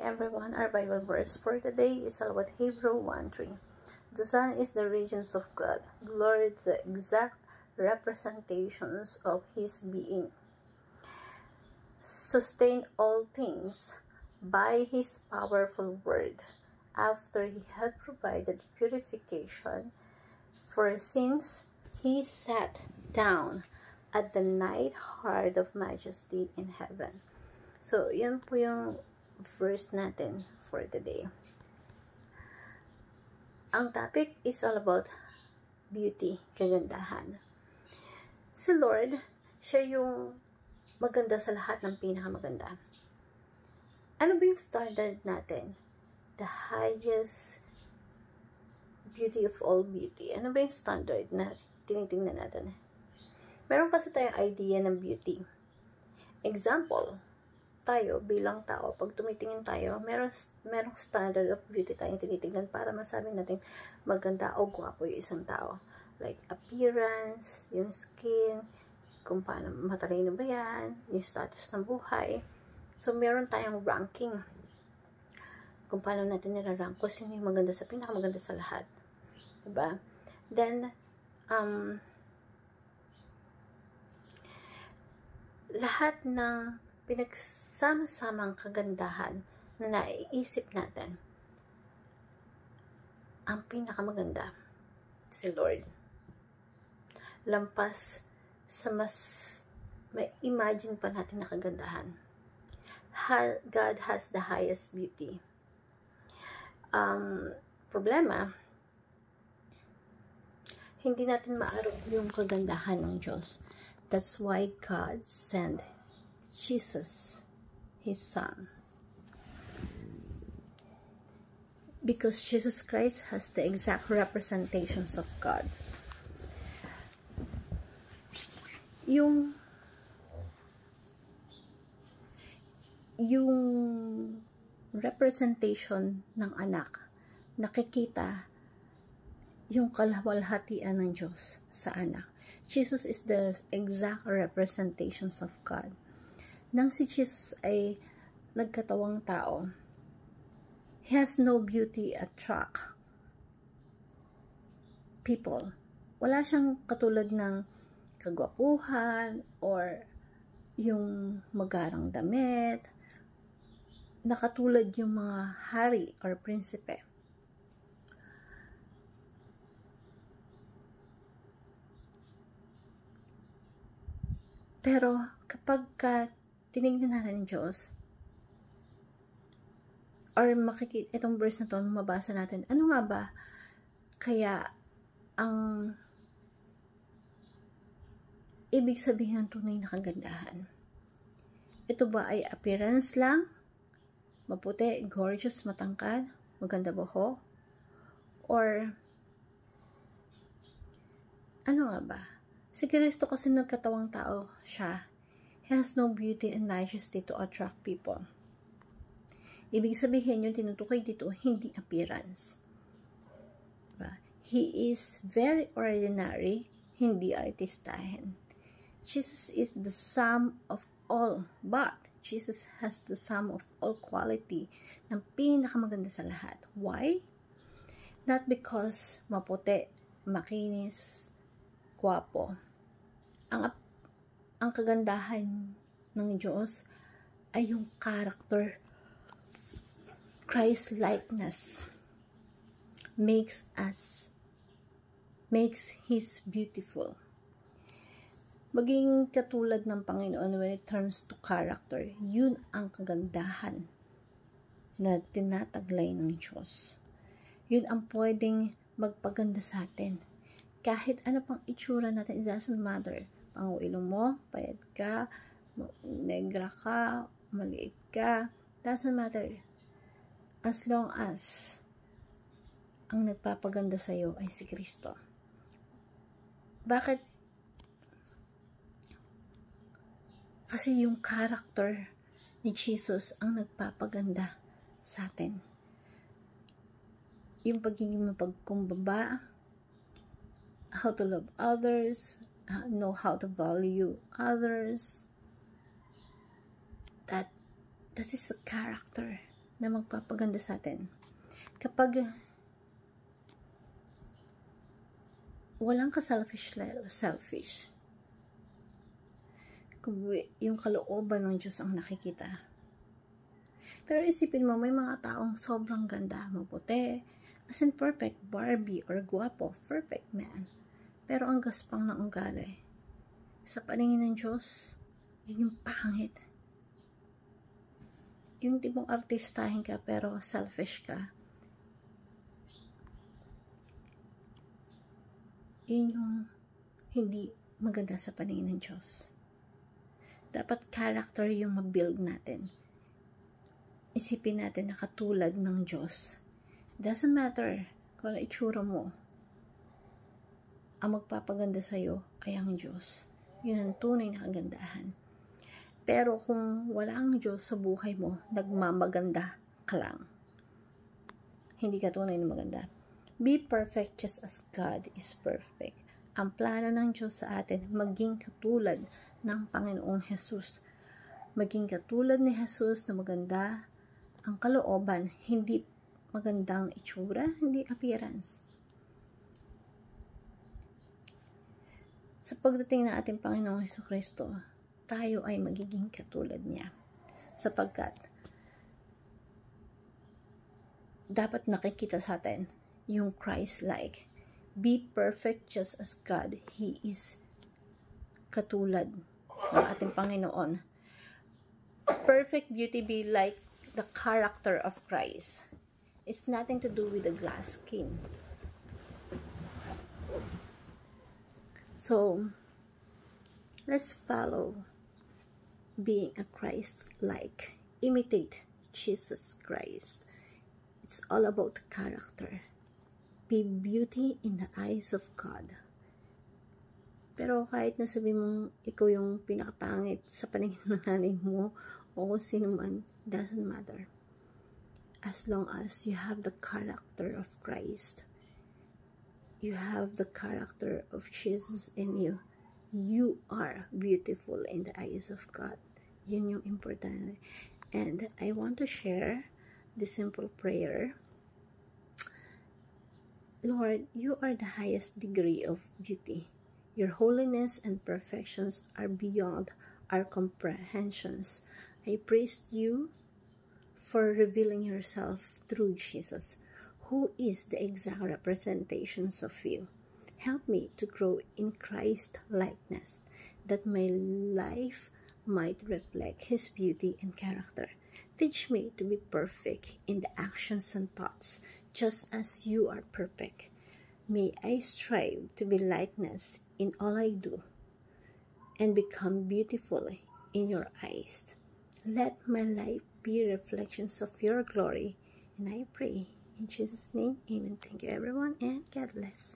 Everyone, our Bible verse for today is all about Hebrew 1:3. The Son is the radiance of God, glory to the exact representations of His being. Sustain all things by His powerful word, after He had provided purification for sins, He sat down at the night heart of majesty in heaven. So, yun po yung verse natin for today. Ang topic is all about beauty, kagandahan. Si Lord, siya yung maganda sa lahat ng pinakamaganda. Ano ba yung standard natin? The highest beauty of all beauty. Ano ba yung standard na tinitingnan natin? Meron kasi tayong idea ng beauty. Example, tayo bilang tao, pag tumitingin tayo, merong standard of beauty tayong tinitingnan para masabi natin maganda o gwapo yung isang tao. Like appearance, yung skin, kung paano matalino ba yan, yung status ng buhay. So, meron tayong ranking. Kung paano natin nirarank kung sino yung maganda sa pinakamaganda sa lahat. Diba? Then, lahat ng pinagsama-samang kagandahan na naiisip natin, ang pinakamaganda, si Lord. Lampas sa mas may imagine pa natin na kagandahan. God has the highest beauty. Problema, hindi natin maarog yung kagandahan ng Diyos. That's why God sent Jesus, His Son. Because Jesus Christ has the exact representations of God. Yung representation ng anak, nakikita yung kalawalhatian ng Diyos sa anak. Jesus is the exact representations of God. Nang si Jesus ay nagkatawang tao, He has no beauty attract people. Wala siyang katulad ng kagwapuhan or yung magarang damit, na katulad yung mga hari or prinsipe. Pero kapag tinignan natin ng Diyos, or makikita itong verse na to, mabasa natin, ano nga ba kaya ang ibig sabihin ng tunay na kagandahan? Ito ba ay appearance lang? Maputi, gorgeous, matangkad, maganda buhok? Or ano nga ba? Si Kristo kasi nagkatawang tao siya. He has no beauty and majesty to attract people. Ibig sabihin yung tinutukoy dito, hindi appearance. Diba? He is very ordinary, hindi artistahin. Jesus is the sum of all, but Jesus has the sum of all quality ng pinakamaganda sa lahat. Why? Not because maputi, makinis, gwapo. Ang kagandahan ng Diyos ay yung character, Christ-likeness makes His beautiful. Maging katulad ng Panginoon when it comes to character, yun ang kagandahan na tinataglay ng Diyos. Yun ang pwedeng magpaganda sa atin. Kahit ano pang itsura natin, it doesn't matter. Panguilong mo, payat ka, negra ka, maliit ka, doesn't matter. As long as ang nagpapaganda sa iyo ay si Kristo. Bakit? Kasi yung character ni Jesus ang nagpapaganda sa atin. Yung pagiging mapagkumbaba, how to love others, know how to value others. That is a character na magpapaganda sa atin. Kapag walang ka-selfish, yung kalooban ng Diyos ang nakikita. Pero isipin mo, may mga taong sobrang ganda, maputi, as in perfect Barbie or guwapo, perfect man. Pero ang gaspang ng ugali. Sa paningin ng Diyos, yun yung pangit. Yung tipong artistahin ka pero selfish ka. Yun yung hindi maganda sa paningin ng Diyos. Dapat character yung mabuild natin. Isipin natin na katulad ng Diyos. Doesn't matter kung ano itsura mo. Ang magpapaganda sa'yo ay ang Diyos. Yun ang tunay na kagandahan. Pero kung wala ang Diyos sa buhay mo, nagmamaganda ka lang. Hindi ka tunay na maganda. Be perfect just as God is perfect. Ang plano ng Diyos sa atin, maging katulad ng Panginoong Jesus. Maging katulad ni Jesus na maganda ang kalooban, hindi magandang itsura, hindi appearance. Sa pagdating ng ating Panginoong Jesucristo, tayo ay magiging katulad niya. Sapagkat dapat nakikita sa atin yung Christ-like. Be perfect just as God. He is katulad ng ating Panginoon. Perfect beauty be like the character of Christ. It's nothing to do with the glass skin. So, let's follow being a Christ-like. Imitate Jesus Christ. It's all about character. Be beauty in the eyes of God. Pero kahit nasabi mong ikaw yung pinakapangit sa paningin ng nanay mo o kung sino man, doesn't matter. As long as you have the character of Christ, you have the character of Jesus in you, you are beautiful in the eyes of God. Yun yung important. And I want to share the simple prayer. Lord, you are the highest degree of beauty. Your holiness and perfections are beyond our comprehensions. I praise you for revealing yourself through Jesus, who is the exact representations of you. Help me to grow in Christ likeness, that my life might reflect His beauty and character. Teach me to be perfect in the actions and thoughts, just as you are perfect. May I strive to be likeness in all I do, and become beautiful in your eyes. Let my life be reflections of your glory, and I pray in Jesus' name, amen. Thank you everyone, and God bless.